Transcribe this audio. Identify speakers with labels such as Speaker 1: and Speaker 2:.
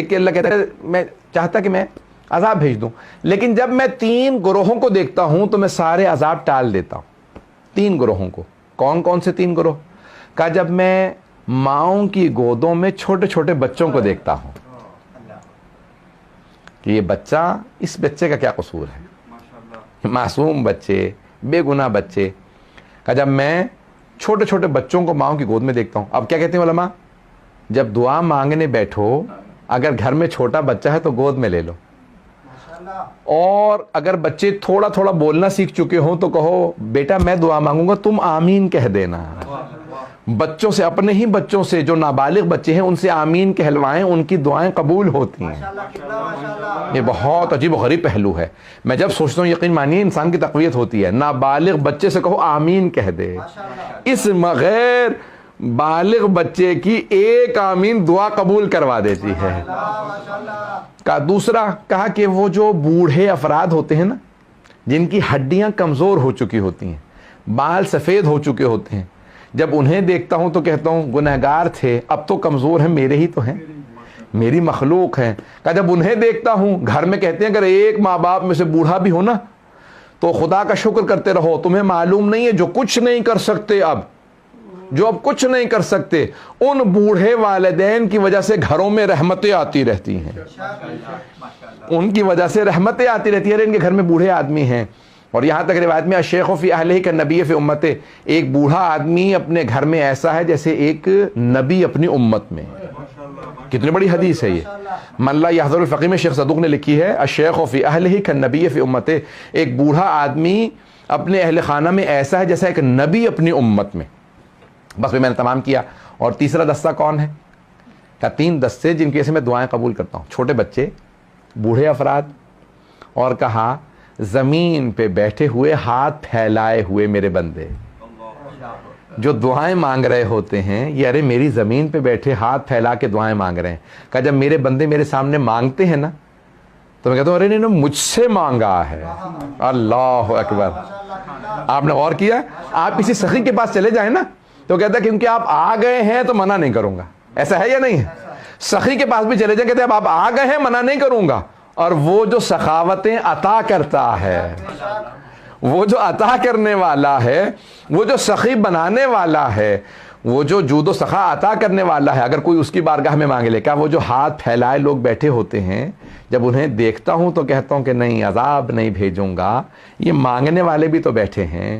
Speaker 1: دیکھ کے اللہ کہتا ہے میں چاہتا کہ میں عذاب بھیج دوں، لیکن جب میں 3 گروہوں کو دیکھتا ہوں تو میں سارے عذاب ٹال دیتا ہوں۔ 3 گروہوں کو، کون کون سے 3 گروہ؟ کہا جب میں ماؤں کی گودوں میں چھوٹے چھوٹے بچوں کو دیکھتا ہوں کہ یہ بچہ، اس بچے کا کیا قصور ہے، معصوم بچے، بے گناہ بچے۔ کہا جب میں چھوٹے چھوٹے بچوں کو ماؤں کی گود میں دیکھتا ہوں۔ اب کیا کہتے ہیں علماء؟ جب دعا مانگنے بیٹھو، اگر گھر میں چھوٹا بچہ ہے تو گود میں لے لو، اور اگر بچے تھوڑا تھوڑا بولنا سیکھ چکے ہوں تو کہو بیٹا میں دعا مانگوں گا تم آمین کہہ دینا۔ بچوں سے، اپنے ہی بچوں سے جو نابالغ بچے ہیں ان سے آمین کہلوائیں، ان کی دعائیں قبول ہوتی ہیں۔ یہ بہت عجیب و غریب پہلو ہے، میں جب سوچتا ہوں یقین مانیے انسان کی تقویت ہوتی ہے۔ نابالغ بچے سے کہو آمین کہہ دے، اس غیر بالغ بچے کی ایک آمین دعا قبول کروا دیتی ہے۔ کا دوسرا کہا کہ وہ جو بوڑھے افراد ہوتے ہیں نا، جن کی ہڈیاں کمزور ہو چکی ہوتی ہیں، بال سفید ہو چکے ہوتے ہیں، جب انہیں دیکھتا ہوں تو کہتا ہوں گنہگار تھے، اب تو کمزور ہیں، میرے ہی تو ہیں، میری مخلوق ہیں۔ کہ جب انہیں دیکھتا ہوں، گھر میں کہتے ہیں اگر ایک ماں باپ میں سے بوڑھا بھی ہو نا تو خدا کا شکر کرتے رہو، تمہیں معلوم نہیں ہے جو کچھ نہیں کر سکتے، اب کچھ نہیں کر سکتے، ان بوڑھے والدین کی وجہ سے گھروں میں رحمتیں آتی رہتی ہیں، ان کی وجہ سے رحمتیں آتی رہتی ہیں۔ ان کے گھر میں بوڑھے آدمی ہیں، اور یہاں تک روایت میں الشیخ فی اہلہ کالنبی فی امتہ، ایک بوڑھا آدمی اپنے گھر میں ایسا ہے جیسے ایک نبی اپنی امت میں۔ کتنی بڑی حدیث ہے یہ، من لا یحضر الفقیہ میں شیخ صدوق نے لکھی ہے، الشیخ فی اہلہ کالنبی فی امتہ، ایک بوڑھا آدمی اپنے اہل خانہ میں ایسا ہے جیسا ایک نبی اپنی امت میں۔ بس میں نے تمام کیا۔ اور تیسرا دستہ کون ہے؟ کہ 3 دستے جن کی سے میں دعائیں قبول کرتا ہوں، چھوٹے بچے، بوڑھے افراد، اور کہا زمین پہ بیٹھے ہوئے ہاتھ پھیلائے ہوئے میرے بندے جو دعائیں مانگ رہے ہوتے ہیں، یہ ارے میری زمین پہ بیٹھے ہاتھ پھیلا کے دعائیں مانگ رہے ہیں۔ کہ جب میرے بندے میرے سامنے مانگتے ہیں نا تو میں کہتا ہوں ارے انہوں نے مجھ سے مانگا ہے۔ اللہ اکبر۔ آپ نے غور کیا؟ آپ کسی سخی کے پاس چلے جائیں نا تو کہتا ہے کیونکہ آپ آ گئے ہیں تو منع نہیں کروں گا، ایسا ہے یا نہیں ہے؟ سخی کے پاس بھی چلے جائیں، کہتے ہیں اب آپ آ گئے ہیں منع نہیں کروں گا، اور وہ جو سخاوتیں عطا کرتا ہے، وہ جو عطا کرنے والا ہے، وہ جو سخی بنانے والا ہے، وہ جو جود و سخا عطا کرنے والا ہے، اگر کوئی اس کی بارگاہ میں مانگے لے، کیا وہ جو ہاتھ پھیلائے لوگ بیٹھے ہوتے ہیں، جب انہیں دیکھتا ہوں تو کہتا ہوں کہ نہیں عذاب نہیں بھیجوں گا، یہ مانگنے والے بھی تو بیٹھے ہیں۔